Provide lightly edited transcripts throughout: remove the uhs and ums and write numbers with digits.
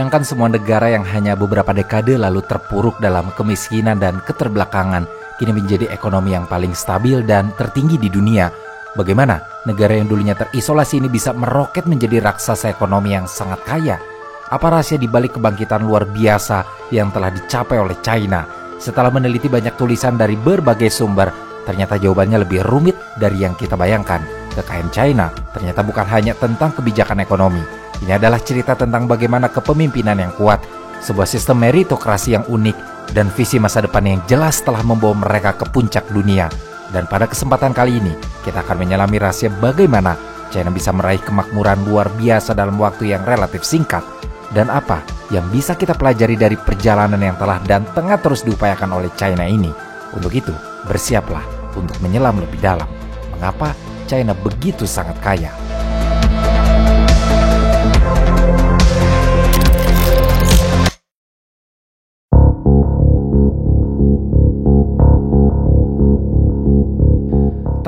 Bayangkan semua negara yang hanya beberapa dekade lalu terpuruk dalam kemiskinan dan keterbelakangan kini menjadi ekonomi yang paling stabil dan tertinggi di dunia. Bagaimana negara yang dulunya terisolasi ini bisa meroket menjadi raksasa ekonomi yang sangat kaya? Apa rahasia di balik kebangkitan luar biasa yang telah dicapai oleh China? Setelah meneliti banyak tulisan dari berbagai sumber, ternyata jawabannya lebih rumit dari yang kita bayangkan. Kekayaan China ternyata bukan hanya tentang kebijakan ekonomi. Ini adalah cerita tentang bagaimana kepemimpinan yang kuat, sebuah sistem meritokrasi yang unik, dan visi masa depan yang jelas telah membawa mereka ke puncak dunia. Dan pada kesempatan kali ini, kita akan menyelami rahasia bagaimana China bisa meraih kemakmuran luar biasa dalam waktu yang relatif singkat. Dan apa yang bisa kita pelajari dari perjalanan yang telah dan tengah terus diupayakan oleh China ini. Untuk itu, bersiaplah untuk menyelam lebih dalam. Mengapa China begitu sangat kaya?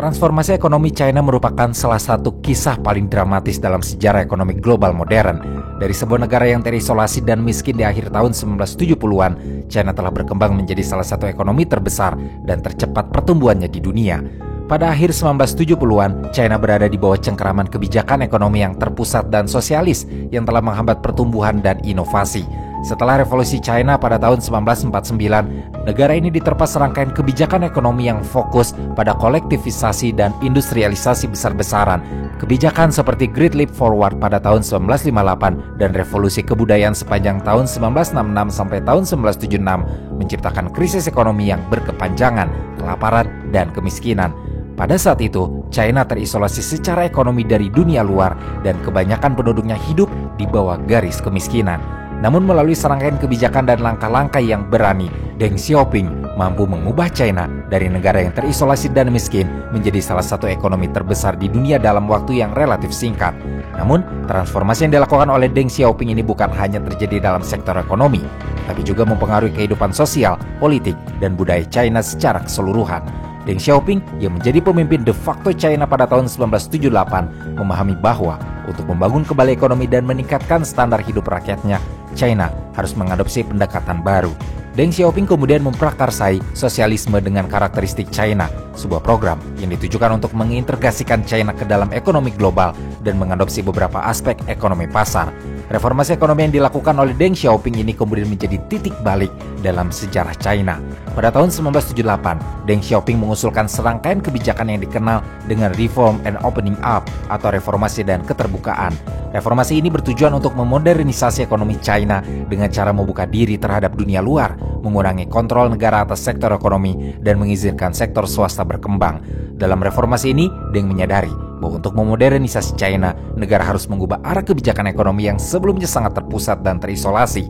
Transformasi ekonomi China merupakan salah satu kisah paling dramatis dalam sejarah ekonomi global modern. Dari sebuah negara yang terisolasi dan miskin di akhir tahun 1970-an, China telah berkembang menjadi salah satu ekonomi terbesar dan tercepat pertumbuhannya di dunia. Pada akhir 1970-an, China berada di bawah cengkeraman kebijakan ekonomi yang terpusat dan sosialis yang telah menghambat pertumbuhan dan inovasi. Setelah revolusi China pada tahun 1949, negara ini diterpa serangkaian kebijakan ekonomi yang fokus pada kolektivisasi dan industrialisasi besar-besaran. Kebijakan seperti Great Leap Forward pada tahun 1958 dan revolusi kebudayaan sepanjang tahun 1966 sampai tahun 1976 menciptakan krisis ekonomi yang berkepanjangan, kelaparan, dan kemiskinan. Pada saat itu, China terisolasi secara ekonomi dari dunia luar dan kebanyakan penduduknya hidup di bawah garis kemiskinan. Namun melalui serangkaian kebijakan dan langkah-langkah yang berani, Deng Xiaoping mampu mengubah China dari negara yang terisolasi dan miskin menjadi salah satu ekonomi terbesar di dunia dalam waktu yang relatif singkat. Namun, transformasi yang dilakukan oleh Deng Xiaoping ini bukan hanya terjadi dalam sektor ekonomi, tapi juga mempengaruhi kehidupan sosial, politik, dan budaya China secara keseluruhan. Deng Xiaoping yang menjadi pemimpin de facto China pada tahun 1978 memahami bahwa untuk membangun kembali ekonomi dan meningkatkan standar hidup rakyatnya, China harus mengadopsi pendekatan baru. Deng Xiaoping kemudian memprakarsai sosialisme dengan karakteristik China, sebuah program yang ditujukan untuk mengintegrasikan China ke dalam ekonomi global dan mengadopsi beberapa aspek ekonomi pasar. Reformasi ekonomi yang dilakukan oleh Deng Xiaoping ini kemudian menjadi titik balik dalam sejarah China. Pada tahun 1978, Deng Xiaoping mengusulkan serangkaian kebijakan yang dikenal dengan Reform and Opening Up atau reformasi dan keterbukaan. Reformasi ini bertujuan untuk memodernisasi ekonomi China dengan cara membuka diri terhadap dunia luar, mengurangi kontrol negara atas sektor ekonomi, dan mengizinkan sektor swasta berkembang. Dalam reformasi ini, Deng menyadari bahwa untuk memodernisasi China, negara harus mengubah arah kebijakan ekonomi yang sebelumnya sangat terpusat dan terisolasi.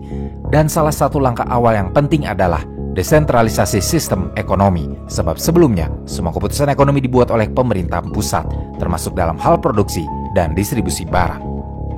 Dan salah satu langkah awal yang penting adalah desentralisasi sistem ekonomi. Sebab sebelumnya, semua keputusan ekonomi dibuat oleh pemerintah pusat, termasuk dalam hal produksi dan distribusi barang.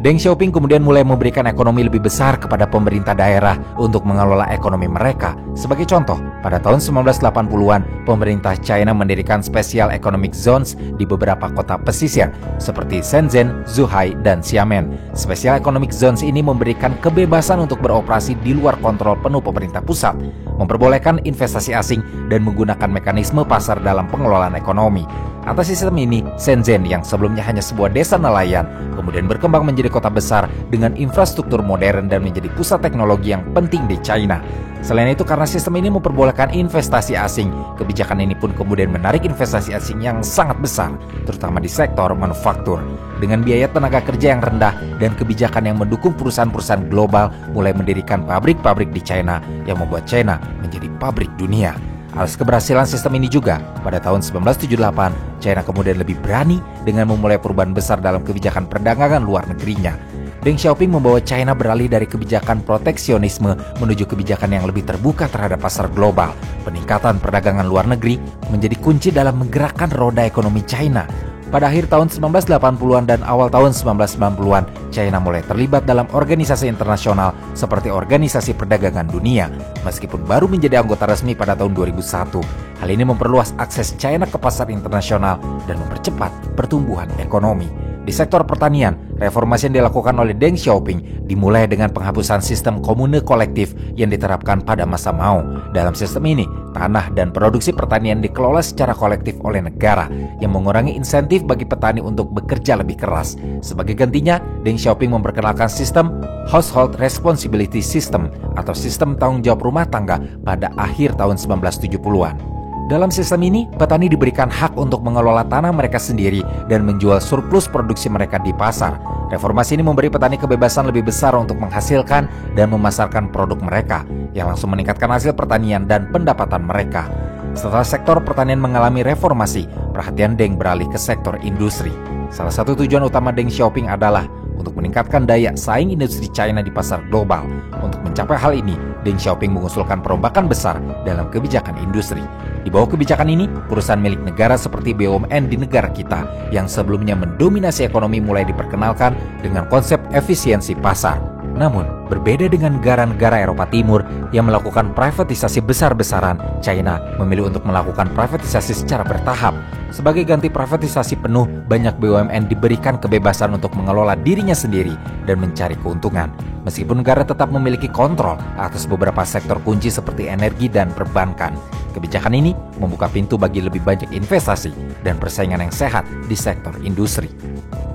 Deng Xiaoping kemudian mulai memberikan ekonomi lebih besar kepada pemerintah daerah untuk mengelola ekonomi mereka. Sebagai contoh, pada tahun 1980-an, pemerintah China mendirikan Special Economic Zones di beberapa kota pesisir seperti Shenzhen, Zhuhai, dan Xiamen. Special Economic Zones ini memberikan kebebasan untuk beroperasi di luar kontrol penuh pemerintah pusat, memperbolehkan investasi asing, dan menggunakan mekanisme pasar dalam pengelolaan ekonomi. Atas sistem ini, Shenzhen yang sebelumnya hanya sebuah desa nelayan, kemudian berkembang menjadi kota besar dengan infrastruktur modern dan menjadi pusat teknologi yang penting di China. Selain itu, karena sistem ini memperbolehkan investasi asing, kebijakan ini pun kemudian menarik investasi asing yang sangat besar, terutama di sektor manufaktur. Dengan biaya tenaga kerja yang rendah dan kebijakan yang mendukung perusahaan-perusahaan global mulai mendirikan pabrik-pabrik di China yang membuat China menjadi pabrik dunia. Atas keberhasilan sistem ini juga, pada tahun 1978, China kemudian lebih berani dengan memulai perubahan besar dalam kebijakan perdagangan luar negerinya. Deng Xiaoping membawa China beralih dari kebijakan proteksionisme menuju kebijakan yang lebih terbuka terhadap pasar global. Peningkatan perdagangan luar negeri menjadi kunci dalam menggerakkan roda ekonomi China. Pada akhir tahun 1980-an dan awal tahun 1990-an, China mulai terlibat dalam organisasi internasional seperti Organisasi Perdagangan Dunia, meskipun baru menjadi anggota resmi pada tahun 2001. Hal ini memperluas akses China ke pasar internasional dan mempercepat pertumbuhan ekonomi. Di sektor pertanian, reformasi yang dilakukan oleh Deng Xiaoping dimulai dengan penghapusan sistem komune kolektif yang diterapkan pada masa Mao. Dalam sistem ini, tanah dan produksi pertanian dikelola secara kolektif oleh negara yang mengurangi insentif bagi petani untuk bekerja lebih keras. Sebagai gantinya, Deng Xiaoping memperkenalkan sistem Household Responsibility System atau sistem tanggung jawab rumah tangga pada akhir tahun 1970-an. Dalam sistem ini, petani diberikan hak untuk mengelola tanah mereka sendiri dan menjual surplus produksi mereka di pasar. Reformasi ini memberi petani kebebasan lebih besar untuk menghasilkan dan memasarkan produk mereka, yang langsung meningkatkan hasil pertanian dan pendapatan mereka. Setelah sektor pertanian mengalami reformasi, perhatian Deng beralih ke sektor industri. Salah satu tujuan utama Deng Xiaoping adalah untuk meningkatkan daya saing industri China di pasar global. Untuk mencapai hal ini, Deng Xiaoping mengusulkan perombakan besar dalam kebijakan industri. Di bawah kebijakan ini, perusahaan milik negara seperti BUMN di negara kita yang sebelumnya mendominasi ekonomi mulai diperkenalkan dengan konsep efisiensi pasar. Namun, berbeda dengan negara-negara Eropa Timur yang melakukan privatisasi besar-besaran, China memilih untuk melakukan privatisasi secara bertahap. Sebagai ganti privatisasi penuh, banyak BUMN diberikan kebebasan untuk mengelola dirinya sendiri dan mencari keuntungan. Meskipun negara tetap memiliki kontrol atas beberapa sektor kunci seperti energi dan perbankan, kebijakan ini membuka pintu bagi lebih banyak investasi dan persaingan yang sehat di sektor industri.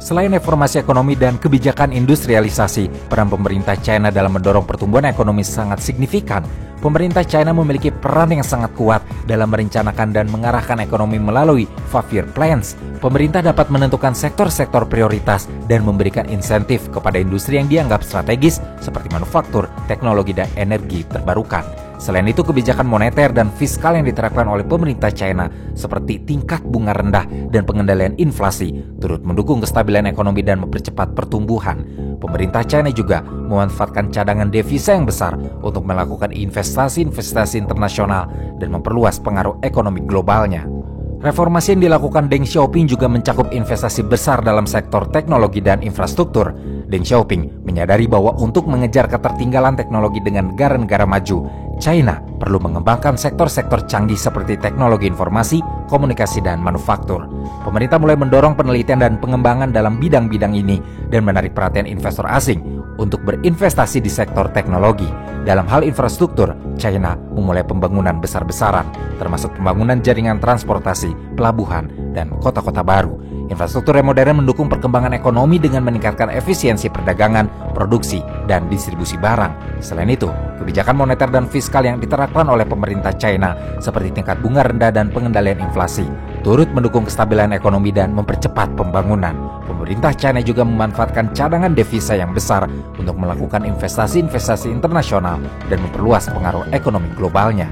Selain reformasi ekonomi dan kebijakan industrialisasi, peran pemerintah China dalam mendorong pertumbuhan ekonomi sangat signifikan. Pemerintah China memiliki peran yang sangat kuat dalam merencanakan dan mengarahkan ekonomi melalui Five-Year Plans. Pemerintah dapat menentukan sektor-sektor prioritas dan memberikan insentif kepada industri yang dianggap strategis seperti manufaktur, teknologi, dan energi terbarukan. Selain itu, kebijakan moneter dan fiskal yang diterapkan oleh pemerintah China seperti tingkat bunga rendah dan pengendalian inflasi turut mendukung kestabilan ekonomi dan mempercepat pertumbuhan. Pemerintah China juga memanfaatkan cadangan devisa yang besar untuk melakukan investasi internasional dan memperluas pengaruh ekonomi globalnya. Reformasi yang dilakukan Deng Xiaoping juga mencakup investasi besar dalam sektor teknologi dan infrastruktur. Deng Xiaoping menyadari bahwa untuk mengejar ketertinggalan teknologi dengan negara-negara maju, China perlu mengembangkan sektor-sektor canggih seperti teknologi informasi, komunikasi, dan manufaktur. Pemerintah mulai mendorong penelitian dan pengembangan dalam bidang-bidang ini dan menarik perhatian investor asing untuk berinvestasi di sektor teknologi. Dalam hal infrastruktur, China memulai pembangunan besar-besaran, termasuk pembangunan jaringan transportasi, pelabuhan, dan kota-kota baru. Infrastruktur yang modern mendukung perkembangan ekonomi dengan meningkatkan efisiensi perdagangan, produksi, dan distribusi barang. Selain itu, kebijakan moneter dan fiskal yang diterapkan oleh pemerintah China seperti tingkat bunga rendah dan pengendalian inflasi turut mendukung kestabilan ekonomi dan mempercepat pembangunan. Pemerintah China juga memanfaatkan cadangan devisa yang besar untuk melakukan investasi-investasi internasional dan memperluas pengaruh ekonomi globalnya.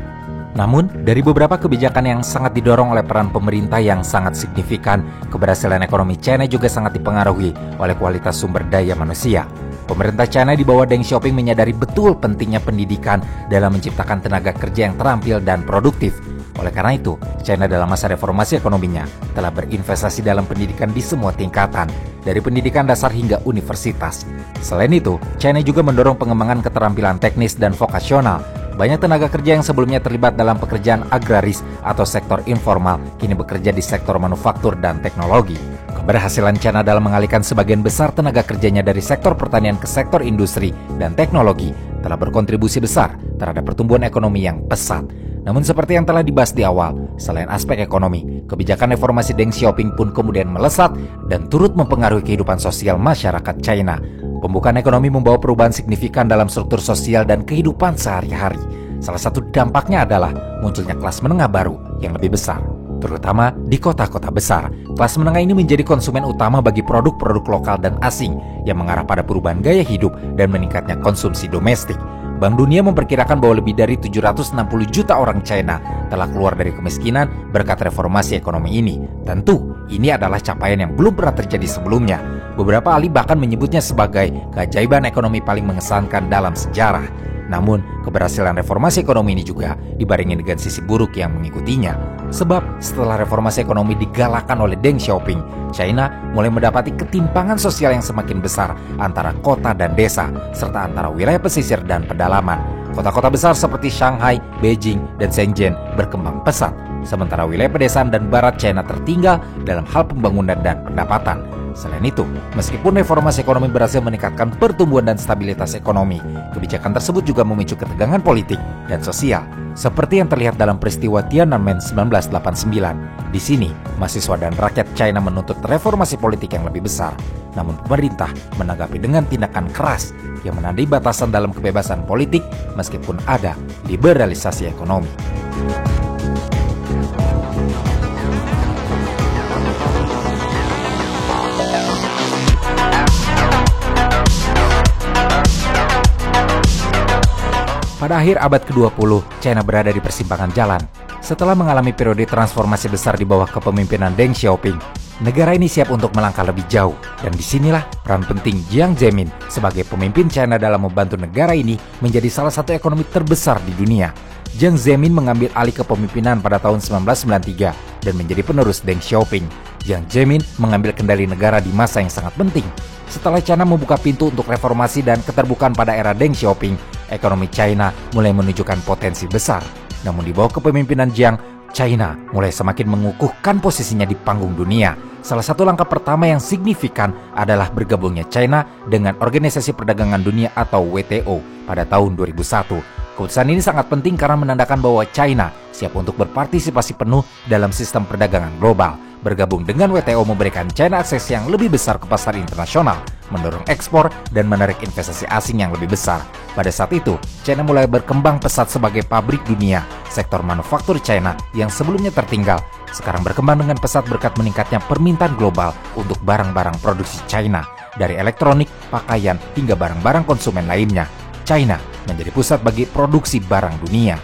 Namun, dari beberapa kebijakan yang sangat didorong oleh peran pemerintah yang sangat signifikan, keberhasilan ekonomi China juga sangat dipengaruhi oleh kualitas sumber daya manusia. Pemerintah China di bawah Deng Xiaoping menyadari betul pentingnya pendidikan dalam menciptakan tenaga kerja yang terampil dan produktif. Oleh karena itu, China dalam masa reformasi ekonominya telah berinvestasi dalam pendidikan di semua tingkatan, dari pendidikan dasar hingga universitas. Selain itu, China juga mendorong pengembangan keterampilan teknis dan vokasional. Banyak tenaga kerja yang sebelumnya terlibat dalam pekerjaan agraris atau sektor informal kini bekerja di sektor manufaktur dan teknologi. Keberhasilan China dalam mengalihkan sebagian besar tenaga kerjanya dari sektor pertanian ke sektor industri dan teknologi telah berkontribusi besar terhadap pertumbuhan ekonomi yang pesat. Namun seperti yang telah dibahas di awal, selain aspek ekonomi, kebijakan reformasi Deng Xiaoping pun kemudian melesat dan turut mempengaruhi kehidupan sosial masyarakat China. Pembukaan ekonomi membawa perubahan signifikan dalam struktur sosial dan kehidupan sehari-hari. Salah satu dampaknya adalah munculnya kelas menengah baru yang lebih besar, terutama di kota-kota besar. Kelas menengah ini menjadi konsumen utama bagi produk-produk lokal dan asing yang mengarah pada perubahan gaya hidup dan meningkatnya konsumsi domestik. Bank Dunia memperkirakan bahwa lebih dari 760 juta orang China telah keluar dari kemiskinan berkat reformasi ekonomi ini. Tentu, ini adalah capaian yang belum pernah terjadi sebelumnya. Beberapa ahli bahkan menyebutnya sebagai keajaiban ekonomi paling mengesankan dalam sejarah. Namun, keberhasilan reformasi ekonomi ini juga dibarengi dengan sisi buruk yang mengikutinya. Sebab, setelah reformasi ekonomi digalakkan oleh Deng Xiaoping, China mulai mendapati ketimpangan sosial yang semakin besar antara kota dan desa, serta antara wilayah pesisir dan pedalaman. Kota-kota besar seperti Shanghai, Beijing, dan Shenzhen berkembang pesat, sementara wilayah pedesaan dan barat China tertinggal dalam hal pembangunan dan pendapatan. Selain itu, meskipun reformasi ekonomi berhasil meningkatkan pertumbuhan dan stabilitas ekonomi, kebijakan tersebut juga memicu ketegangan politik dan sosial, seperti yang terlihat dalam peristiwa Tiananmen 1989. Di sini, mahasiswa dan rakyat China menuntut reformasi politik yang lebih besar. Namun pemerintah menanggapi dengan tindakan keras yang menandai batasan dalam kebebasan politik meskipun ada liberalisasi ekonomi. Pada akhir abad ke-20, China berada di persimpangan jalan. Setelah mengalami periode transformasi besar di bawah kepemimpinan Deng Xiaoping, negara ini siap untuk melangkah lebih jauh. Dan disinilah peran penting Jiang Zemin sebagai pemimpin China dalam membantu negara ini menjadi salah satu ekonomi terbesar di dunia. Jiang Zemin mengambil alih kepemimpinan pada tahun 1993 dan menjadi penerus Deng Xiaoping. Jiang Zemin mengambil kendali negara di masa yang sangat penting. Setelah China membuka pintu untuk reformasi dan keterbukaan pada era Deng Xiaoping, ekonomi China mulai menunjukkan potensi besar. Namun di bawah kepemimpinan Jiang, China mulai semakin mengukuhkan posisinya di panggung dunia. Salah satu langkah pertama yang signifikan adalah bergabungnya China dengan Organisasi Perdagangan Dunia atau WTO pada tahun 2001. Keputusan ini sangat penting karena menandakan bahwa China siap untuk berpartisipasi penuh dalam sistem perdagangan global. Bergabung dengan WTO memberikan China akses yang lebih besar ke pasar internasional, mendorong ekspor dan menarik investasi asing yang lebih besar. Pada saat itu, China mulai berkembang pesat sebagai pabrik dunia. Sektor manufaktur China yang sebelumnya tertinggal, sekarang berkembang dengan pesat berkat meningkatnya permintaan global untuk barang-barang produksi China, dari elektronik, pakaian, hingga barang-barang konsumen lainnya. China menjadi pusat bagi produksi barang dunia.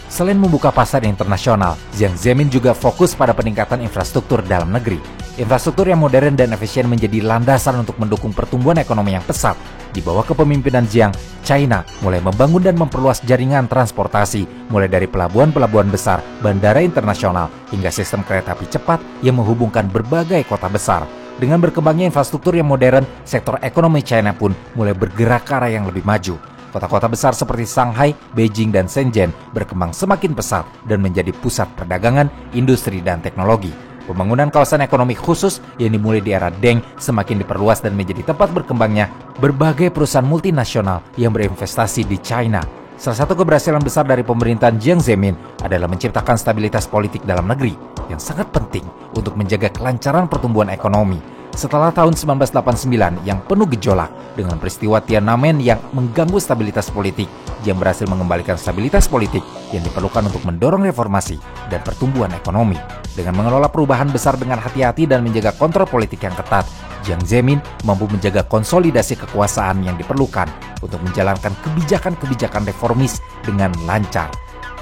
Selain membuka pasar internasional, Jiang Zemin juga fokus pada peningkatan infrastruktur dalam negeri. Infrastruktur yang modern dan efisien menjadi landasan untuk mendukung pertumbuhan ekonomi yang pesat. Di bawah kepemimpinan Jiang, China mulai membangun dan memperluas jaringan transportasi, mulai dari pelabuhan-pelabuhan besar, bandara internasional, hingga sistem kereta api cepat yang menghubungkan berbagai kota besar. Dengan berkembangnya infrastruktur yang modern, sektor ekonomi China pun mulai bergerak ke arah yang lebih maju. Kota-kota besar seperti Shanghai, Beijing, dan Shenzhen berkembang semakin pesat dan menjadi pusat perdagangan, industri, dan teknologi. Pembangunan kawasan ekonomi khusus yang dimulai di era Deng semakin diperluas dan menjadi tempat berkembangnya berbagai perusahaan multinasional yang berinvestasi di China. Salah satu keberhasilan besar dari pemerintahan Jiang Zemin adalah menciptakan stabilitas politik dalam negeri yang sangat penting untuk menjaga kelancaran pertumbuhan ekonomi. Setelah tahun 1989 yang penuh gejolak dengan peristiwa Tiananmen yang mengganggu stabilitas politik, Jiang berhasil mengembalikan stabilitas politik yang diperlukan untuk mendorong reformasi dan pertumbuhan ekonomi. Dengan mengelola perubahan besar dengan hati-hati dan menjaga kontrol politik yang ketat, Jiang Zemin mampu menjaga konsolidasi kekuasaan yang diperlukan untuk menjalankan kebijakan-kebijakan reformis dengan lancar.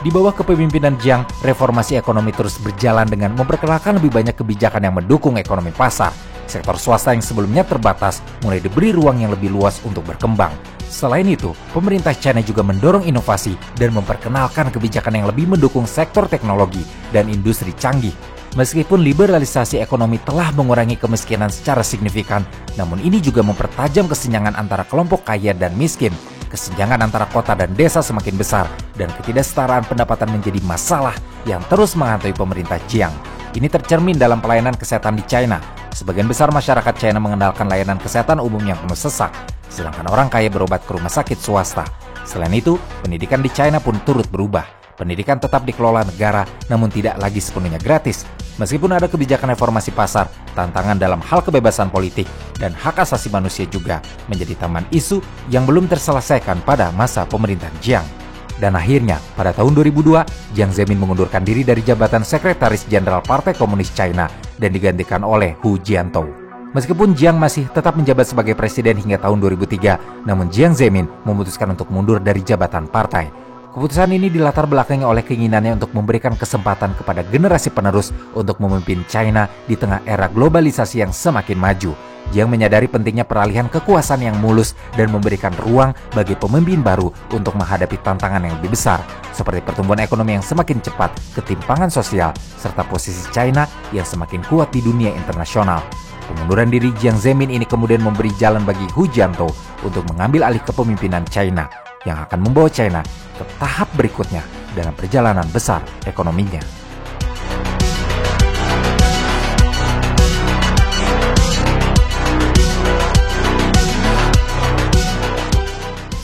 Di bawah kepemimpinan Jiang, reformasi ekonomi terus berjalan dengan memperkenalkan lebih banyak kebijakan yang mendukung ekonomi pasar. Sektor swasta yang sebelumnya terbatas mulai diberi ruang yang lebih luas untuk berkembang. Selain itu, pemerintah China juga mendorong inovasi dan memperkenalkan kebijakan yang lebih mendukung sektor teknologi dan industri canggih. Meskipun liberalisasi ekonomi telah mengurangi kemiskinan secara signifikan, namun ini juga mempertajam kesenjangan antara kelompok kaya dan miskin. Kesenjangan antara kota dan desa semakin besar, dan ketidaksetaraan pendapatan menjadi masalah yang terus menghantui pemerintah Jiang. Ini tercermin dalam pelayanan kesehatan di China. Sebagian besar masyarakat China mengandalkan layanan kesehatan umum yang penuh sesak, sedangkan orang kaya berobat ke rumah sakit swasta. Selain itu, pendidikan di China pun turut berubah. Pendidikan tetap dikelola negara, namun tidak lagi sepenuhnya gratis. Meskipun ada kebijakan reformasi pasar, tantangan dalam hal kebebasan politik dan hak asasi manusia juga menjadi taman isu yang belum terselesaikan pada masa pemerintahan Jiang. Dan akhirnya, pada tahun 2002, Jiang Zemin mengundurkan diri dari jabatan Sekretaris Jenderal Partai Komunis China dan digantikan oleh Hu Jintao. Meskipun Jiang masih tetap menjabat sebagai presiden hingga tahun 2003, namun Jiang Zemin memutuskan untuk mundur dari jabatan partai. Keputusan ini dilatar belakangi oleh keinginannya untuk memberikan kesempatan kepada generasi penerus untuk memimpin China di tengah era globalisasi yang semakin maju. Jiang menyadari pentingnya peralihan kekuasaan yang mulus dan memberikan ruang bagi pemimpin baru untuk menghadapi tantangan yang lebih besar, seperti pertumbuhan ekonomi yang semakin cepat, ketimpangan sosial, serta posisi China yang semakin kuat di dunia internasional. Pengunduran diri Jiang Zemin ini kemudian memberi jalan bagi Hu Jintao untuk mengambil alih kepemimpinan China, yang akan membawa China ke tahap berikutnya dalam perjalanan besar ekonominya.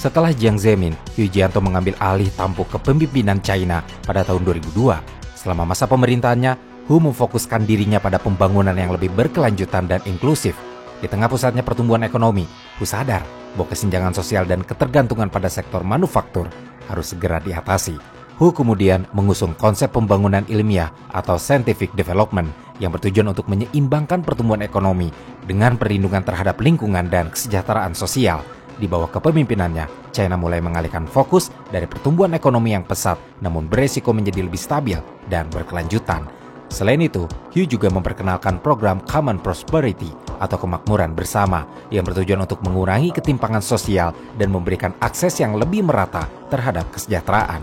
Setelah Jiang Zemin, Hu Jintao mengambil alih tampuk kepemimpinan China pada tahun 2002. Selama masa pemerintahannya, Hu memfokuskan dirinya pada pembangunan yang lebih berkelanjutan dan inklusif. Di tengah pusatnya pertumbuhan ekonomi, Hu sadar bahwa kesenjangan sosial dan ketergantungan pada sektor manufaktur harus segera diatasi. Hu kemudian mengusung konsep pembangunan ilmiah atau scientific development yang bertujuan untuk menyeimbangkan pertumbuhan ekonomi dengan perlindungan terhadap lingkungan dan kesejahteraan sosial. Di bawah kepemimpinannya, China mulai mengalihkan fokus dari pertumbuhan ekonomi yang pesat namun beresiko menjadi lebih stabil dan berkelanjutan. Selain itu, Hu juga memperkenalkan program Common Prosperity atau kemakmuran bersama yang bertujuan untuk mengurangi ketimpangan sosial dan memberikan akses yang lebih merata terhadap kesejahteraan.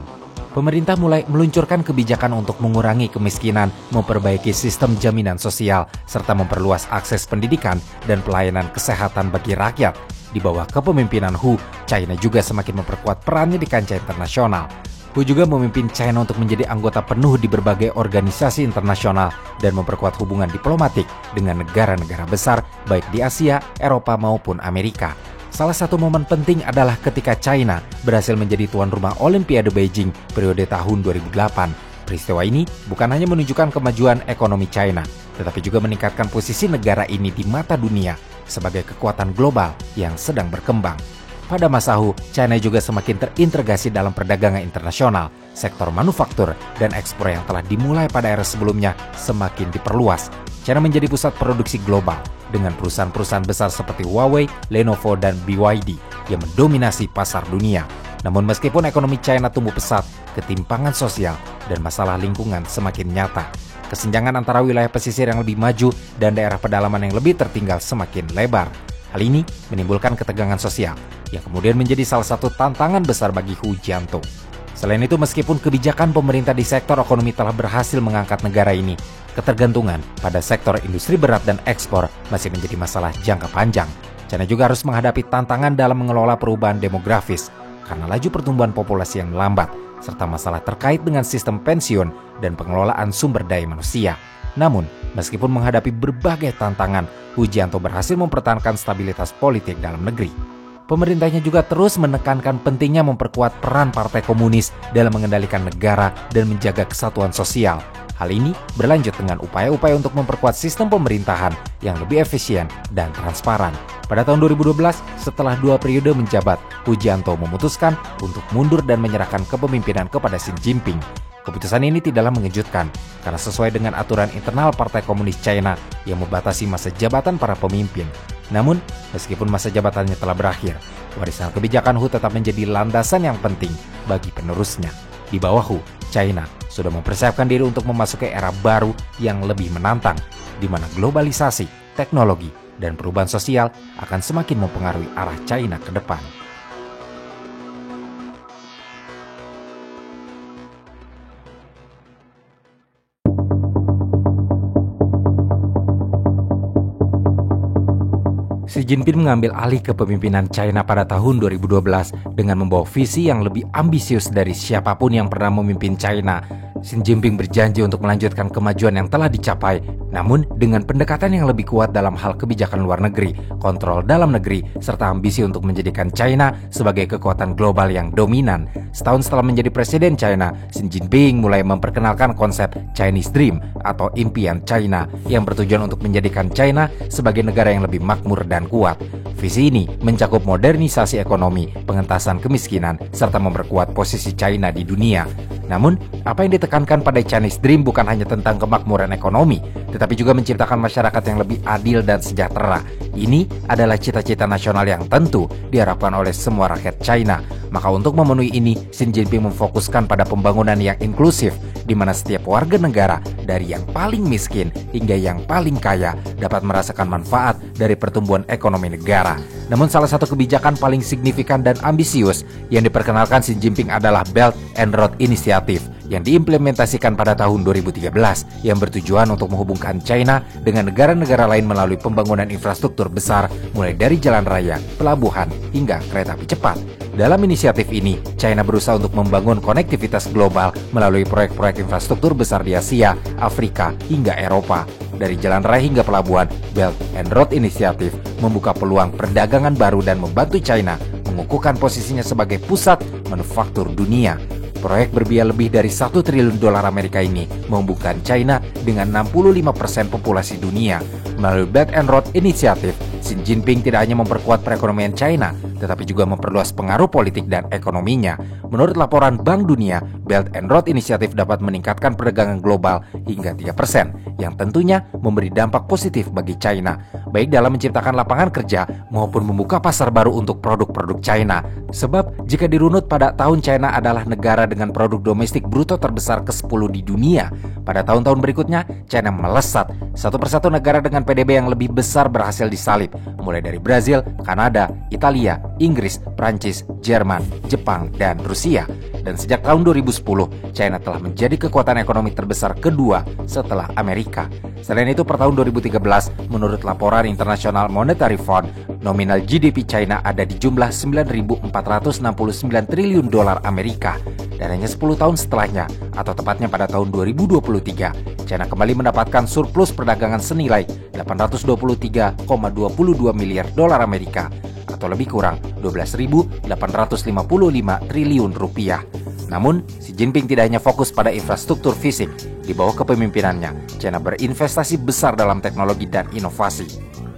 Pemerintah mulai meluncurkan kebijakan untuk mengurangi kemiskinan, memperbaiki sistem jaminan sosial, serta memperluas akses pendidikan dan pelayanan kesehatan bagi rakyat. Di bawah kepemimpinan Hu, China juga semakin memperkuat perannya di kancah internasional. Hu juga memimpin China untuk menjadi anggota penuh di berbagai organisasi internasional dan memperkuat hubungan diplomatik dengan negara-negara besar baik di Asia, Eropa maupun Amerika. Salah satu momen penting adalah ketika China berhasil menjadi tuan rumah Olimpiade Beijing periode tahun 2008. Peristiwa ini bukan hanya menunjukkan kemajuan ekonomi China, tetapi juga meningkatkan posisi negara ini di mata dunia sebagai kekuatan global yang sedang berkembang. Pada masa Hu, China juga semakin terintegrasi dalam perdagangan internasional. Sektor manufaktur dan ekspor yang telah dimulai pada era sebelumnya semakin diperluas. China menjadi pusat produksi global dengan perusahaan-perusahaan besar seperti Huawei, Lenovo, dan BYD yang mendominasi pasar dunia. Namun meskipun ekonomi China tumbuh pesat, ketimpangan sosial dan masalah lingkungan semakin nyata. Kesenjangan antara wilayah pesisir yang lebih maju dan daerah pedalaman yang lebih tertinggal semakin lebar. Hal ini menimbulkan ketegangan sosial yang kemudian menjadi salah satu tantangan besar bagi Hu Jintao. Selain itu, meskipun kebijakan pemerintah di sektor ekonomi telah berhasil mengangkat negara ini, ketergantungan pada sektor industri berat dan ekspor masih menjadi masalah jangka panjang. China juga harus menghadapi tantangan dalam mengelola perubahan demografis karena laju pertumbuhan populasi yang melambat, serta masalah terkait dengan sistem pensiun dan pengelolaan sumber daya manusia. Namun, meskipun menghadapi berbagai tantangan, Hu Jintao berhasil mempertahankan stabilitas politik dalam negeri. Pemerintahnya juga terus menekankan pentingnya memperkuat peran Partai Komunis dalam mengendalikan negara dan menjaga kesatuan sosial. Hal ini berlanjut dengan upaya-upaya untuk memperkuat sistem pemerintahan yang lebih efisien dan transparan. Pada tahun 2012, setelah 2 periode menjabat, Hu Jintao memutuskan untuk mundur dan menyerahkan kepemimpinan kepada Xi Jinping. Keputusan ini tidaklah mengejutkan, karena sesuai dengan aturan internal Partai Komunis China yang membatasi masa jabatan para pemimpin. Namun, meskipun masa jabatannya telah berakhir, warisan kebijakan Hu tetap menjadi landasan yang penting bagi penerusnya. Di bawah Hu, China sudah mempersiapkan diri untuk memasuki era baru yang lebih menantang, di mana globalisasi, teknologi, dan perubahan sosial akan semakin mempengaruhi arah China ke depan. Xi Jinping mengambil alih kepemimpinan China pada tahun 2012 dengan membawa visi yang lebih ambisius dari siapapun yang pernah memimpin China. Xi Jinping berjanji untuk melanjutkan kemajuan yang telah dicapai, namun dengan pendekatan yang lebih kuat dalam hal kebijakan luar negeri, kontrol dalam negeri, serta ambisi untuk menjadikan China sebagai kekuatan global yang dominan. Setahun setelah menjadi presiden China, Xi Jinping mulai memperkenalkan konsep Chinese Dream atau impian China yang bertujuan untuk menjadikan China sebagai negara yang lebih makmur dan kuat. Visi ini mencakup modernisasi ekonomi, pengentasan kemiskinan, serta memperkuat posisi China di dunia. Namun, apa yang ditekankan pada Chinese Dream bukan hanya tentang kemakmuran ekonomi, tetapi juga menciptakan masyarakat yang lebih adil dan sejahtera. Ini adalah cita-cita nasional yang tentu diharapkan oleh semua rakyat China. Maka untuk memenuhi ini, Xi Jinping memfokuskan pada pembangunan yang inklusif, di mana setiap warga negara, dari yang paling miskin hingga yang paling kaya, dapat merasakan manfaat dari pertumbuhan ekonomi negara. Namun salah satu kebijakan paling signifikan dan ambisius yang diperkenalkan Xi Jinping adalah Belt and Road Initiative yang diimplementasikan pada tahun 2013 yang bertujuan untuk menghubungkan China dengan negara-negara lain melalui pembangunan infrastruktur besar mulai dari jalan raya, pelabuhan, hingga kereta api cepat. Dalam inisiatif ini, China berusaha untuk membangun konektivitas global melalui proyek-proyek infrastruktur besar di Asia, Afrika, hingga Eropa. Dari jalan raya hingga pelabuhan, Belt and Road Initiative membuka peluang perdagangan baru dan membantu China mengukuhkan posisinya sebagai pusat manufaktur dunia. Proyek berbiaya lebih dari 1 triliun dolar Amerika ini menghubungkan China dengan 65% populasi dunia. Melalui Belt and Road Initiative, Xi Jinping tidak hanya memperkuat perekonomian China, tetapi juga memperluas pengaruh politik dan ekonominya. Menurut laporan Bank Dunia, Belt and Road Initiative dapat meningkatkan perdagangan global hingga 3%, yang tentunya memberi dampak positif bagi China, baik dalam menciptakan lapangan kerja maupun membuka pasar baru untuk produk-produk China. Sebab jika dirunut pada tahun, China adalah negara dengan produk domestik bruto terbesar ke-10 di dunia. Pada tahun-tahun berikutnya, China melesat. Satu persatu negara dengan PDB yang lebih besar berhasil disalip, mulai dari Brazil, Kanada, Italia, Inggris, Prancis, Jerman, Jepang, dan Rusia. Dan sejak tahun 2010, China telah menjadi kekuatan ekonomi terbesar kedua setelah Amerika. Selain itu, per tahun 2013, menurut laporan International Monetary Fund, nominal GDP China ada di jumlah 9.469 triliun dolar Amerika. Dan hanya 10 tahun setelahnya, atau tepatnya pada tahun 2023, China kembali mendapatkan surplus perdagangan senilai 823,22 miliar dolar Amerika, atau lebih kurang 12.855 triliun rupiah. Namun, Xi Jinping tidak hanya fokus pada infrastruktur fisik. Di bawah kepemimpinannya, China berinvestasi besar dalam teknologi dan inovasi.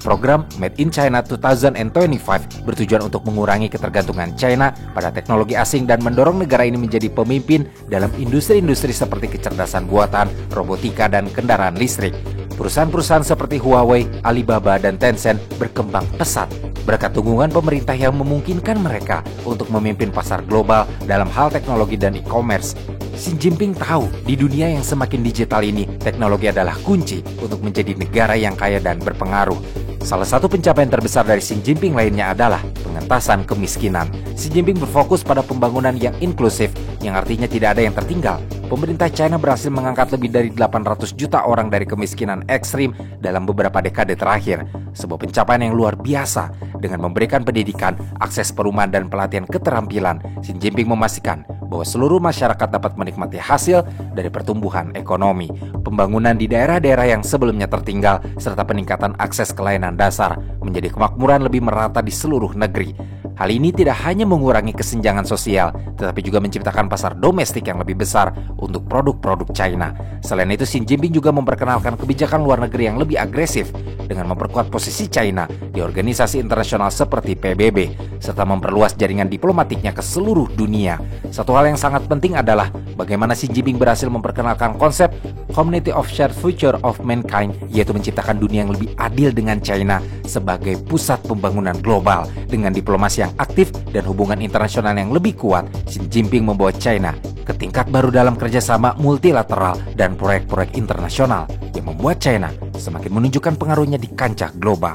Program Made in China 2025 bertujuan untuk mengurangi ketergantungan China pada teknologi asing dan mendorong negara ini menjadi pemimpin dalam industri-industri seperti kecerdasan buatan, robotika, dan kendaraan listrik. Perusahaan-perusahaan seperti Huawei, Alibaba, dan Tencent berkembang pesat berkat dukungan pemerintah yang memungkinkan mereka untuk memimpin pasar global dalam hal teknologi dan e-commerce. Xi Jinping tahu di dunia yang semakin digital ini, teknologi adalah kunci untuk menjadi negara yang kaya dan berpengaruh. Salah satu pencapaian terbesar dari Xi Jinping lainnya adalah pengentasan kemiskinan. Xi Jinping berfokus pada pembangunan yang inklusif, yang artinya tidak ada yang tertinggal. Pemerintah China berhasil mengangkat lebih dari 800 juta orang dari kemiskinan ekstrim dalam beberapa dekade terakhir. Sebuah pencapaian yang luar biasa. Dengan memberikan pendidikan, akses perumahan, dan pelatihan keterampilan, Xi Jinping memastikan bahwa seluruh masyarakat dapat menikmati hasil dari pertumbuhan ekonomi, pembangunan di daerah-daerah yang sebelumnya tertinggal, serta peningkatan akses ke layanan dasar menjadi kemakmuran lebih merata di seluruh negeri. Hal ini tidak hanya mengurangi kesenjangan sosial, tetapi juga menciptakan pasar domestik yang lebih besar untuk produk-produk China. Selain itu, Xi Jinping juga memperkenalkan kebijakan luar negeri yang lebih agresif dengan memperkuat posisi China di organisasi internasional seperti PBB, serta memperluas jaringan diplomatiknya ke seluruh dunia. Satu hal yang sangat penting adalah bagaimana Xi Jinping berhasil memperkenalkan konsep Community of Shared Future of Mankind, yaitu menciptakan dunia yang lebih adil dengan China sebagai pusat pembangunan global. Dengan diplomasi yang aktif dan hubungan internasional yang lebih kuat, Xi Jinping membawa China ke tingkat baru dalam kerjasama multilateral dan proyek-proyek internasional yang membuat China semakin menunjukkan pengaruhnya di kancah global.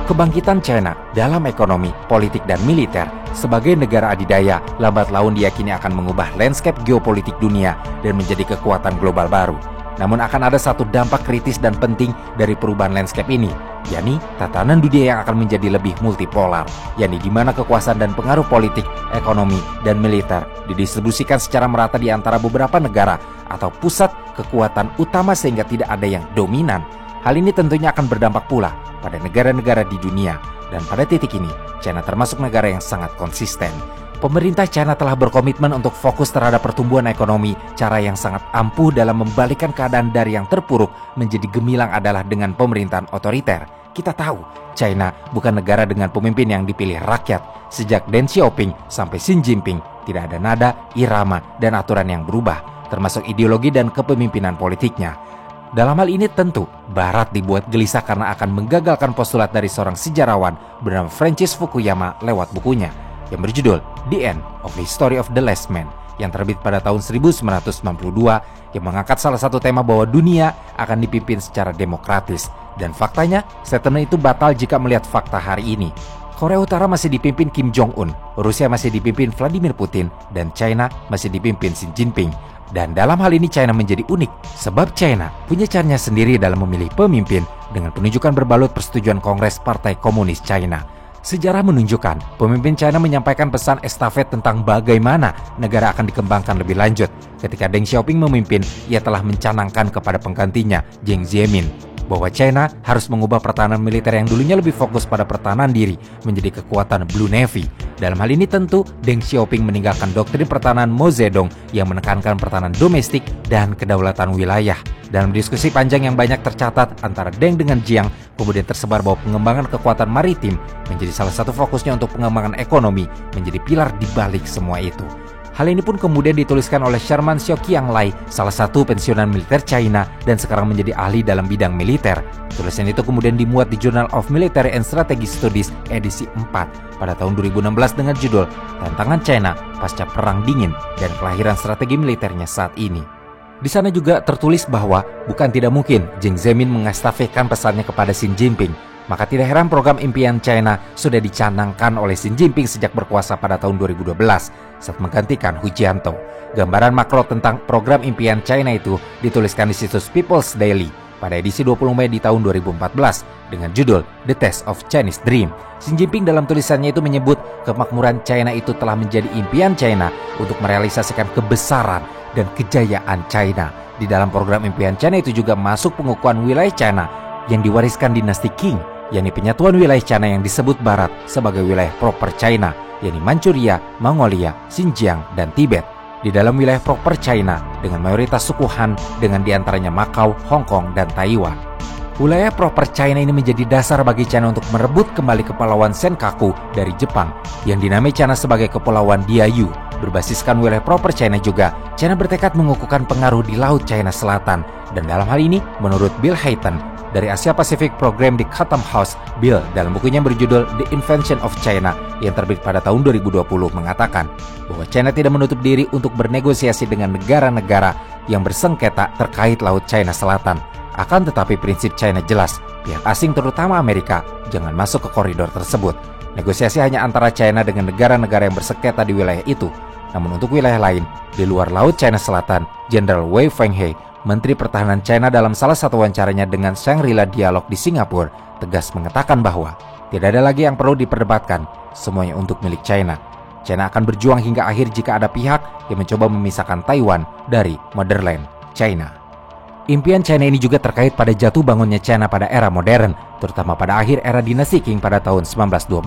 Kebangkitan China dalam ekonomi, politik, dan militer sebagai negara adidaya lambat laun diyakini akan mengubah landscape geopolitik dunia dan menjadi kekuatan global baru. Namun akan ada satu dampak kritis dan penting dari perubahan landscape ini, yakni tatanan dunia yang akan menjadi lebih multipolar, yakni di mana kekuasaan dan pengaruh politik, ekonomi, dan militer didistribusikan secara merata di antara beberapa negara atau pusat kekuatan utama sehingga tidak ada yang dominan. Hal ini tentunya akan berdampak pula pada negara-negara di dunia, dan pada titik ini, China termasuk negara yang sangat konsisten. Pemerintah China telah berkomitmen untuk fokus terhadap pertumbuhan ekonomi. Cara yang sangat ampuh dalam membalikkan keadaan dari yang terpuruk menjadi gemilang adalah dengan pemerintahan otoriter. Kita tahu, China bukan negara dengan pemimpin yang dipilih rakyat. Sejak Deng Xiaoping sampai Xi Jinping, tidak ada nada, irama, dan aturan yang berubah, termasuk ideologi dan kepemimpinan politiknya. Dalam hal ini tentu, Barat dibuat gelisah karena akan menggagalkan postulat dari seorang sejarawan bernama Francis Fukuyama lewat bukunya yang berjudul The End of the History of the Last Man yang terbit pada tahun 1992 yang mengangkat salah satu tema bahwa dunia akan dipimpin secara demokratis. Dan faktanya, statement itu batal jika melihat fakta hari ini. Korea Utara masih dipimpin Kim Jong-un, Rusia masih dipimpin Vladimir Putin, dan China masih dipimpin Xi Jinping. Dan dalam hal ini China menjadi unik, sebab China punya caranya sendiri dalam memilih pemimpin dengan penunjukan berbalut persetujuan Kongres Partai Komunis China. Sejarah menunjukkan pemimpin China menyampaikan pesan estafet tentang bagaimana negara akan dikembangkan lebih lanjut. Ketika Deng Xiaoping memimpin, ia telah mencanangkan kepada penggantinya, Jiang Zemin, bahwa China harus mengubah pertahanan militer yang dulunya lebih fokus pada pertahanan diri menjadi kekuatan Blue Navy. Dalam hal ini tentu Deng Xiaoping meninggalkan doktrin pertahanan Mao Zedong yang menekankan pertahanan domestik dan kedaulatan wilayah. Dalam diskusi panjang yang banyak tercatat antara Deng dengan Jiang, kemudian tersebar bahwa pengembangan kekuatan maritim menjadi salah satu fokusnya untuk pengembangan ekonomi menjadi pilar di balik semua itu. Hal ini pun kemudian dituliskan oleh Sherman Xiaoqianglai, salah satu pensiunan militer China dan sekarang menjadi ahli dalam bidang militer. Tulisan itu kemudian dimuat di Journal of Military and Strategic Studies edisi 4 pada tahun 2016 dengan judul Tantangan China Pasca Perang Dingin dan Kelahiran Strategi Militernya Saat Ini. Di sana juga tertulis bahwa bukan tidak mungkin Jiang Zemin mengestafetkan pesannya kepada Xi Jinping. Maka tidak heran program impian China sudah dicanangkan oleh Xi Jinping sejak berkuasa pada tahun 2012 saat menggantikan Hu Jintao. Gambaran makro tentang program impian China itu dituliskan di situs People's Daily pada edisi 20 Mei di tahun 2014 dengan judul The Test of Chinese Dream. Xi Jinping dalam tulisannya itu menyebut kemakmuran China itu telah menjadi impian China untuk merealisasikan kebesaran dan kejayaan China. Di dalam program impian China itu juga masuk pengukuhan wilayah China yang diwariskan dinasti Qing, yakni penyatuan wilayah China yang disebut Barat sebagai wilayah proper China, yakni Manchuria, Mongolia, Xinjiang, dan Tibet. Di dalam wilayah proper China dengan mayoritas suku Han dengan diantaranya Macau, Hong Kong, dan Taiwan. Wilayah proper China ini menjadi dasar bagi China untuk merebut kembali Kepulauan Senkaku dari Jepang yang dinamai China sebagai Kepulauan Diaoyu. Berbasiskan wilayah proper China juga, China bertekad mengukuhkan pengaruh di Laut China Selatan. Dan dalam hal ini, menurut Bill Hayton dari Asia Pacific Program di Chatham House, Bill dalam bukunya berjudul The Invention of China yang terbit pada tahun 2020 mengatakan bahwa China tidak menutup diri untuk bernegosiasi dengan negara-negara yang bersengketa terkait Laut China Selatan. Akan tetapi prinsip China jelas, pihak asing terutama Amerika jangan masuk ke koridor tersebut. Negosiasi hanya antara China dengan negara-negara yang bersengketa di wilayah itu. Namun untuk wilayah lain, di luar Laut China Selatan, Jenderal Wei Fenghe, Menteri Pertahanan China dalam salah satu wawancaranya dengan Shangri-La Dialog di Singapura, tegas mengatakan bahwa tidak ada lagi yang perlu diperdebatkan, semuanya untuk milik China. China akan berjuang hingga akhir jika ada pihak yang mencoba memisahkan Taiwan dari motherland China. Impian China ini juga terkait pada jatuh bangunnya China pada era modern, terutama pada akhir era dinasti Qing pada tahun 1912.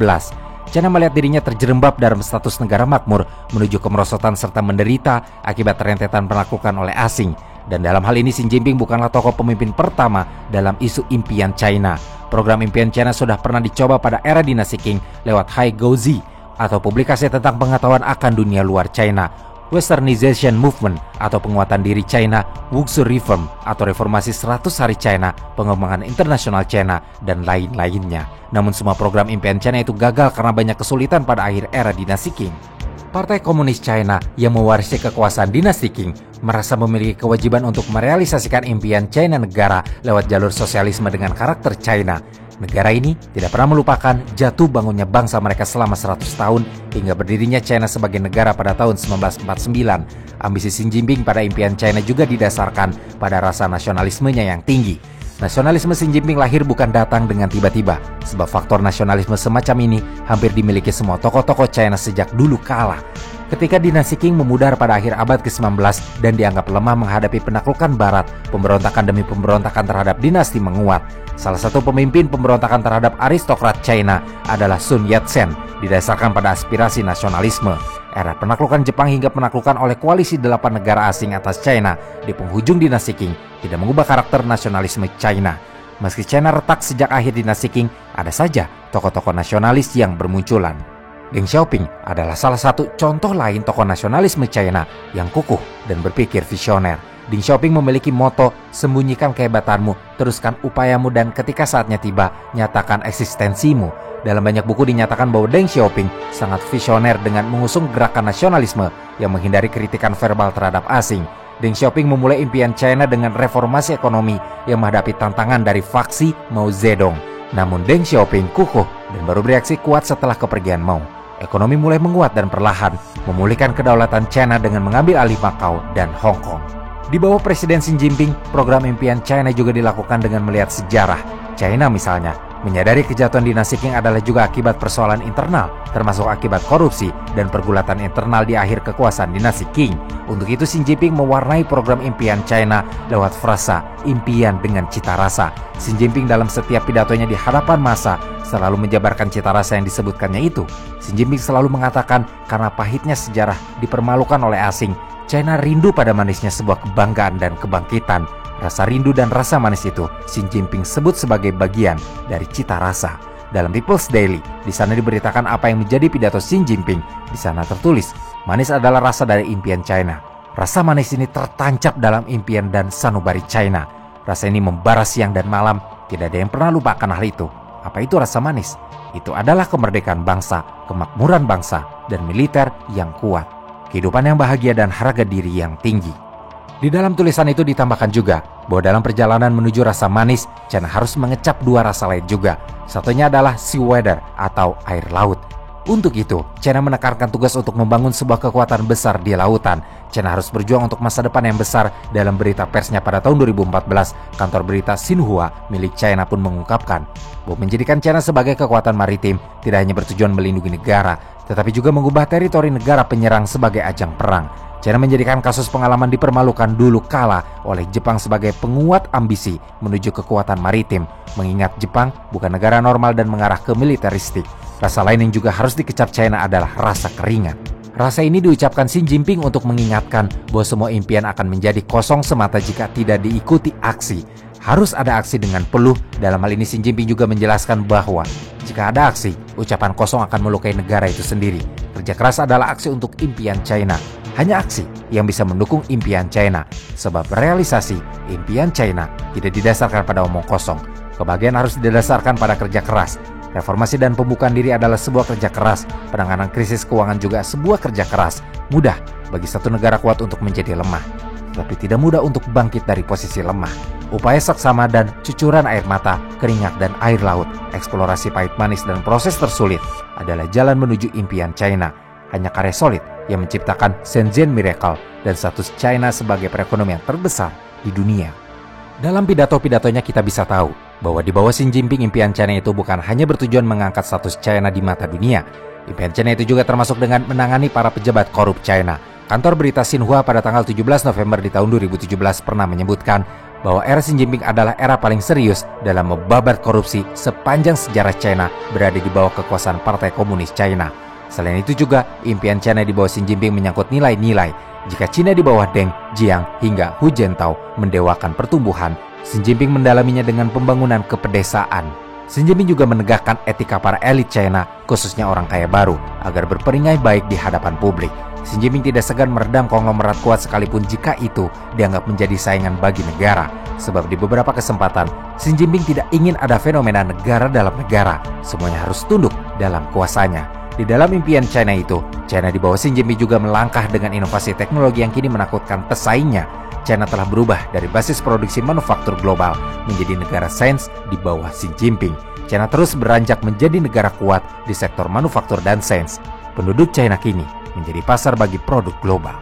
China melihat dirinya terjerembab dalam status negara makmur menuju kemerosotan serta menderita akibat rentetan penaklukan oleh asing. Dan dalam hal ini Xi Jinping bukanlah tokoh pemimpin pertama dalam isu impian China. Program impian China sudah pernah dicoba pada era dinasti Qing lewat Hai Gouzi atau publikasi tentang pengetahuan akan dunia luar China, Westernization Movement atau penguatan diri China, Wuxi Reform atau reformasi 100 hari China, pengembangan internasional China, dan lain-lainnya. Namun semua program impian China itu gagal karena banyak kesulitan pada akhir era dinasti Qing. Partai Komunis China yang mewarisi kekuasaan dinasti Qing merasa memiliki kewajiban untuk merealisasikan impian China negara lewat jalur sosialisme dengan karakter China. Negara ini tidak pernah melupakan jatuh bangunnya bangsa mereka selama 100 tahun hingga berdirinya China sebagai negara pada tahun 1949. Ambisi Xi Jinping pada impian China juga didasarkan pada rasa nasionalismenya yang tinggi. Nasionalisme Xi Jinping lahir bukan datang dengan tiba-tiba, sebab faktor nasionalisme semacam ini hampir dimiliki semua tokoh-tokoh China sejak dulu kala. Ketika dinasti Qing memudar pada akhir abad ke-19 dan dianggap lemah menghadapi penaklukan barat, pemberontakan demi pemberontakan terhadap dinasti menguat. Salah satu pemimpin pemberontakan terhadap aristokrat China adalah Sun Yat-sen, didasarkan pada aspirasi nasionalisme. Era penaklukan Jepang hingga penaklukan oleh koalisi 8 negara asing atas China di penghujung dinasti Qing tidak mengubah karakter nasionalisme China. Meski China retak sejak akhir dinasti Qing, ada saja tokoh-tokoh nasionalis yang bermunculan. Deng Xiaoping adalah salah satu contoh lain tokoh nasionalisme China yang kukuh dan berpikir visioner. Deng Xiaoping memiliki moto, sembunyikan kehebatanmu, teruskan upayamu, dan ketika saatnya tiba, nyatakan eksistensimu. Dalam banyak buku dinyatakan bahwa Deng Xiaoping sangat visioner dengan mengusung gerakan nasionalisme yang menghindari kritikan verbal terhadap asing. Deng Xiaoping memulai impian China dengan reformasi ekonomi yang menghadapi tantangan dari faksi Mao Zedong. Namun Deng Xiaoping kukuh dan baru bereaksi kuat setelah kepergian Mao. Ekonomi mulai menguat dan perlahan memulihkan kedaulatan China dengan mengambil alih Macau dan Hong Kong. Di bawah Presiden Xi Jinping, program impian China juga dilakukan dengan melihat sejarah. China misalnya Menyadari kejatuhan dinasti Qing adalah juga akibat persoalan internal, termasuk akibat korupsi dan pergulatan internal di akhir kekuasaan dinasti Qing. Untuk itu Xi Jinping mewarnai program impian China lewat frasa impian dengan cita rasa. Xi Jinping dalam setiap pidatonya di hadapan massa selalu menjabarkan cita rasa yang disebutkannya itu. Xi Jinping selalu mengatakan karena pahitnya sejarah dipermalukan oleh asing, China rindu pada manisnya sebuah kebanggaan dan kebangkitan. Rasa rindu dan rasa manis itu Xi Jinping sebut sebagai bagian dari cita rasa. Dalam People's Daily, di sana diberitakan apa yang menjadi pidato Xi Jinping. Di sana tertulis, manis adalah rasa dari impian China. Rasa manis ini tertancap dalam impian dan sanubari China. Rasa ini membara siang dan malam, tidak ada yang pernah lupakan hal itu. Apa itu rasa manis? Itu adalah kemerdekaan bangsa, kemakmuran bangsa, dan militer yang kuat. Kehidupan yang bahagia dan harga diri yang tinggi. Di dalam tulisan itu ditambahkan juga bahwa dalam perjalanan menuju rasa manis, China harus mengecap dua rasa lain juga. Satunya adalah sea weather atau air laut. Untuk itu, China menekankan tugas untuk membangun sebuah kekuatan besar di lautan. China harus berjuang untuk masa depan yang besar. Dalam berita persnya pada tahun 2014, kantor berita Xinhua milik China pun mengungkapkan bahwa menjadikan China sebagai kekuatan maritim tidak hanya bertujuan melindungi negara, tetapi juga mengubah teritori negara penyerang sebagai ajang perang. China menjadikan kasus pengalaman dipermalukan dulu kala oleh Jepang sebagai penguat ambisi menuju kekuatan maritim, mengingat Jepang bukan negara normal dan mengarah ke militeristik. Rasa lain yang juga harus dikecap China adalah rasa keringat. Rasa ini diucapkan Xi Jinping untuk mengingatkan bahwa semua impian akan menjadi kosong semata jika tidak diikuti aksi. Harus ada aksi dengan peluh. Dalam hal ini Xi Jinping juga menjelaskan bahwa jika ada aksi, ucapan kosong akan melukai negara itu sendiri. Kerja keras adalah aksi untuk impian China. Hanya aksi yang bisa mendukung impian China. Sebab realisasi impian China tidak didasarkan pada omong kosong. Kebahagiaan harus didasarkan pada kerja keras. Reformasi dan pembukaan diri adalah sebuah kerja keras. Penanganan krisis keuangan juga sebuah kerja keras. Mudah bagi satu negara kuat untuk menjadi lemah, tetapi tidak mudah untuk bangkit dari posisi lemah. Upaya saksama dan cucuran air mata, keringat dan air laut, eksplorasi pahit manis dan proses tersulit adalah jalan menuju impian China. Hanya karya solid yang menciptakan Shenzhen Miracle dan status China sebagai perekonomian terbesar di dunia. Dalam pidato-pidatonya kita bisa tahu bahwa di bawah Xi Jinping impian China itu bukan hanya bertujuan mengangkat status China di mata dunia. Impian China itu juga termasuk dengan menangani para pejabat korup China. Kantor berita Xinhua pada tanggal 17 November di tahun 2017 pernah menyebutkan bahwa era Xi Jinping adalah era paling serius dalam membabat korupsi sepanjang sejarah China berada di bawah kekuasaan Partai Komunis China. Selain itu juga, impian China di bawah Xi Jinping menyangkut nilai-nilai. Jika China di bawah Deng, Jiang, hingga Hu Jintao mendewakan pertumbuhan, Xi Jinping mendalaminya dengan pembangunan kepedesaan. Xi Jinping juga menegakkan etika para elit China, khususnya orang kaya baru, agar berperingai baik di hadapan publik. Xi Jinping tidak segan meredam konglomerat kuat sekalipun jika itu dianggap menjadi saingan bagi negara. Sebab di beberapa kesempatan, Xi Jinping tidak ingin ada fenomena negara dalam negara. Semuanya harus tunduk dalam kuasanya. Di dalam impian China itu, China di bawah Xi Jinping juga melangkah dengan inovasi teknologi yang kini menakutkan pesaingnya. China telah berubah dari basis produksi manufaktur global menjadi negara sains di bawah Xi Jinping. China terus beranjak menjadi negara kuat di sektor manufaktur dan sains. Penduduk China kini menjadi pasar bagi produk global.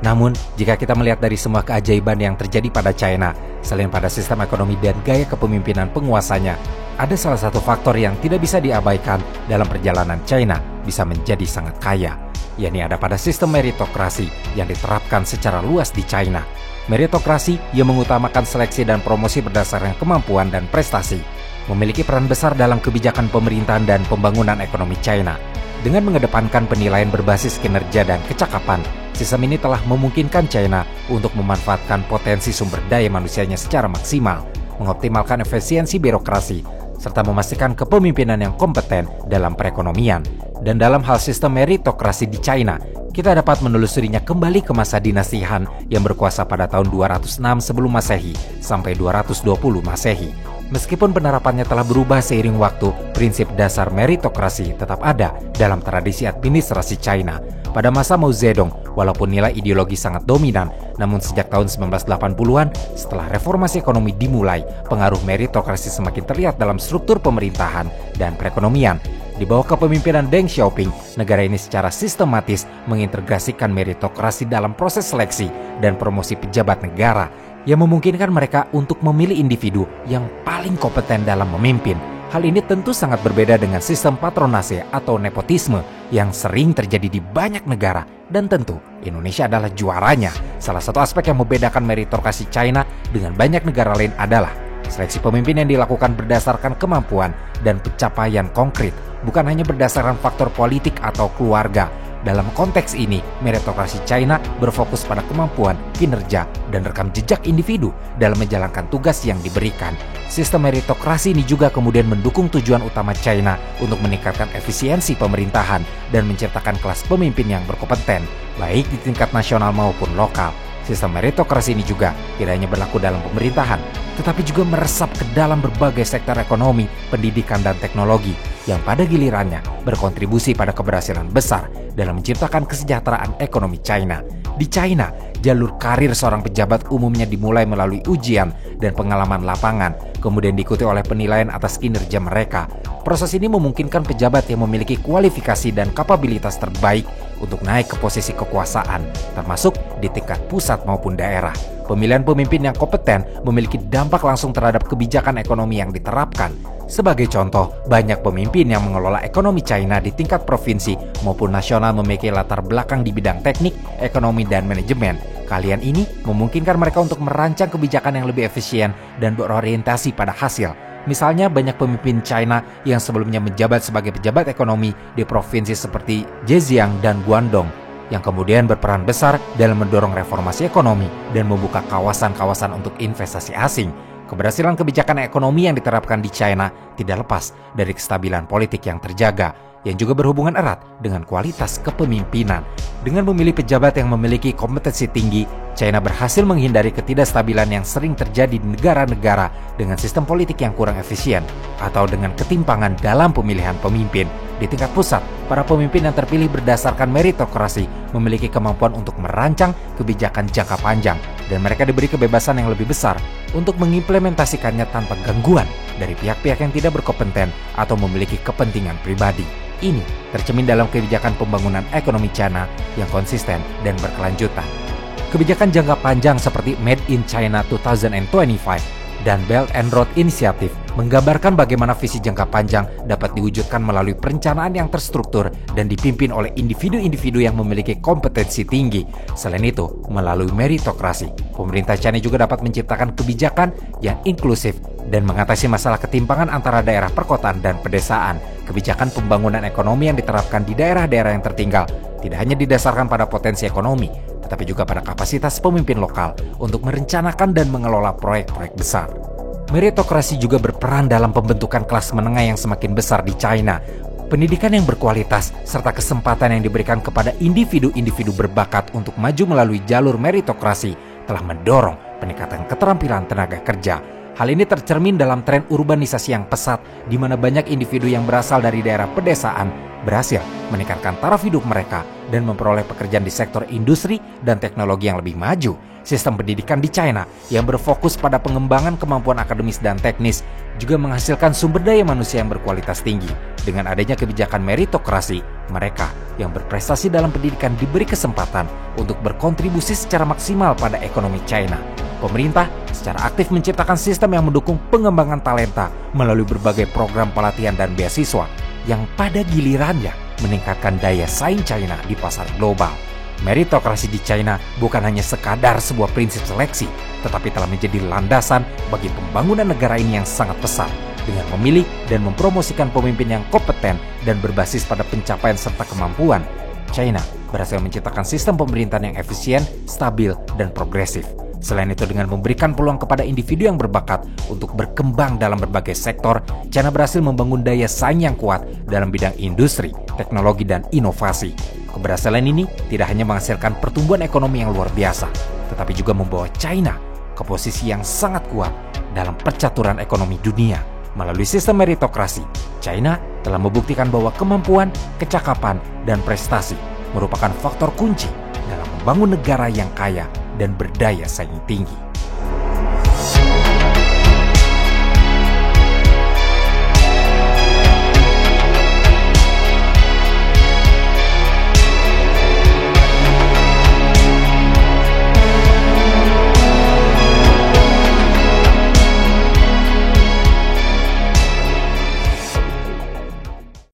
Namun, jika kita melihat dari semua keajaiban yang terjadi pada China, selain pada sistem ekonomi dan gaya kepemimpinan penguasanya, ada salah satu faktor yang tidak bisa diabaikan dalam perjalanan China bisa menjadi sangat kaya, yakni ada pada sistem meritokrasi yang diterapkan secara luas di China. Meritokrasi yang mengutamakan seleksi dan promosi berdasarkan kemampuan dan prestasi, memiliki peran besar dalam kebijakan pemerintahan dan pembangunan ekonomi China. Dengan mengedepankan penilaian berbasis kinerja dan kecakapan, sistem ini telah memungkinkan China untuk memanfaatkan potensi sumber daya manusianya secara maksimal, mengoptimalkan efisiensi birokrasi, serta memastikan kepemimpinan yang kompeten dalam perekonomian. Dan dalam hal sistem meritokrasi di China, kita dapat menelusurinya kembali ke masa dinasti Han yang berkuasa pada tahun 206 sebelum Masehi sampai 220 Masehi. Meskipun penerapannya telah berubah seiring waktu, prinsip dasar meritokrasi tetap ada dalam tradisi administrasi China. Pada masa Mao Zedong, walaupun nilai ideologi sangat dominan, namun sejak tahun 1980-an, setelah reformasi ekonomi dimulai, pengaruh meritokrasi semakin terlihat dalam struktur pemerintahan dan perekonomian. Di bawah kepemimpinan Deng Xiaoping, negara ini secara sistematis mengintegrasikan meritokrasi dalam proses seleksi dan promosi pejabat negara yang memungkinkan mereka untuk memilih individu yang paling kompeten dalam memimpin. Hal ini tentu sangat berbeda dengan sistem patronase atau nepotisme yang sering terjadi di banyak negara, dan tentu Indonesia adalah juaranya. Salah satu aspek yang membedakan meritokrasi China dengan banyak negara lain adalah seleksi pemimpin yang dilakukan berdasarkan kemampuan dan pencapaian konkret, bukan hanya berdasarkan faktor politik atau keluarga. Dalam konteks ini, meritokrasi China berfokus pada kemampuan, kinerja, dan rekam jejak individu dalam menjalankan tugas yang diberikan. Sistem meritokrasi ini juga kemudian mendukung tujuan utama China untuk meningkatkan efisiensi pemerintahan dan menciptakan kelas pemimpin yang berkompeten, baik di tingkat nasional maupun lokal. Sistem meritokrasi ini juga tidak hanya berlaku dalam pemerintahan, tetapi juga meresap ke dalam berbagai sektor ekonomi, pendidikan, dan teknologi yang pada gilirannya berkontribusi pada keberhasilan besar dalam menciptakan kesejahteraan ekonomi China. Di China, jalur karir seorang pejabat umumnya dimulai melalui ujian dan pengalaman lapangan, kemudian diikuti oleh penilaian atas kinerja mereka. Proses ini memungkinkan pejabat yang memiliki kualifikasi dan kapabilitas terbaik untuk naik ke posisi kekuasaan, termasuk di tingkat pusat maupun daerah. Pemilihan pemimpin yang kompeten memiliki dampak langsung terhadap kebijakan ekonomi yang diterapkan. Sebagai contoh, banyak pemimpin yang mengelola ekonomi China di tingkat provinsi maupun nasional memiliki latar belakang di bidang teknik, ekonomi, dan manajemen. Kalian ini memungkinkan mereka untuk merancang kebijakan yang lebih efisien dan berorientasi pada hasil. Misalnya banyak pemimpin China yang sebelumnya menjabat sebagai pejabat ekonomi di provinsi seperti Zhejiang dan Guangdong, yang kemudian berperan besar dalam mendorong reformasi ekonomi dan membuka kawasan-kawasan untuk investasi asing. Keberhasilan kebijakan ekonomi yang diterapkan di China tidak lepas dari kestabilan politik yang terjaga, yang juga berhubungan erat dengan kualitas kepemimpinan. Dengan memilih pejabat yang memiliki kompetensi tinggi, China berhasil menghindari ketidakstabilan yang sering terjadi di negara-negara dengan sistem politik yang kurang efisien atau dengan ketimpangan dalam pemilihan pemimpin. Di tingkat pusat, para pemimpin yang terpilih berdasarkan meritokrasi memiliki kemampuan untuk merancang kebijakan jangka panjang, dan mereka diberi kebebasan yang lebih besar untuk mengimplementasikannya tanpa gangguan dari pihak-pihak yang tidak berkompeten atau memiliki kepentingan pribadi. Ini tercermin dalam kebijakan pembangunan ekonomi China yang konsisten dan berkelanjutan. Kebijakan jangka panjang seperti Made in China 2025 dan Belt and Road Initiative menggambarkan bagaimana visi jangka panjang dapat diwujudkan melalui perencanaan yang terstruktur dan dipimpin oleh individu-individu yang memiliki kompetensi tinggi. Selain itu, melalui meritokrasi, pemerintah China juga dapat menciptakan kebijakan yang inklusif dan mengatasi masalah ketimpangan antara daerah perkotaan dan pedesaan. Kebijakan pembangunan ekonomi yang diterapkan di daerah-daerah yang tertinggal tidak hanya didasarkan pada potensi ekonomi, tetapi juga pada kapasitas pemimpin lokal untuk merencanakan dan mengelola proyek-proyek besar. Meritokrasi juga berperan dalam pembentukan kelas menengah yang semakin besar di China. Pendidikan yang berkualitas serta kesempatan yang diberikan kepada individu-individu berbakat untuk maju melalui jalur meritokrasi telah mendorong peningkatan keterampilan tenaga kerja. Hal ini tercermin dalam tren urbanisasi yang pesat, di mana banyak individu yang berasal dari daerah pedesaan berhasil meningkatkan taraf hidup mereka dan memperoleh pekerjaan di sektor industri dan teknologi yang lebih maju. Sistem pendidikan di China yang berfokus pada pengembangan kemampuan akademis dan teknis juga menghasilkan sumber daya manusia yang berkualitas tinggi. Dengan adanya kebijakan meritokrasi, mereka yang berprestasi dalam pendidikan diberi kesempatan untuk berkontribusi secara maksimal pada ekonomi China. Pemerintah secara aktif menciptakan sistem yang mendukung pengembangan talenta melalui berbagai program pelatihan dan beasiswa yang pada gilirannya meningkatkan daya saing China di pasar global. Meritokrasi di China bukan hanya sekadar sebuah prinsip seleksi, tetapi telah menjadi landasan bagi pembangunan negara ini yang sangat besar. Dengan memilih dan mempromosikan pemimpin yang kompeten dan berbasis pada pencapaian serta kemampuan, China berhasil menciptakan sistem pemerintahan yang efisien, stabil, dan progresif. Selain itu, dengan memberikan peluang kepada individu yang berbakat untuk berkembang dalam berbagai sektor, China berhasil membangun daya saing yang kuat dalam bidang industri, teknologi, dan inovasi. Keberhasilan ini tidak hanya menghasilkan pertumbuhan ekonomi yang luar biasa, tetapi juga membawa China ke posisi yang sangat kuat dalam percaturan ekonomi dunia. Melalui sistem meritokrasi, China telah membuktikan bahwa kemampuan, kecakapan, dan prestasi merupakan faktor kunci dalam membangun negara yang kaya dan berdaya saing tinggi.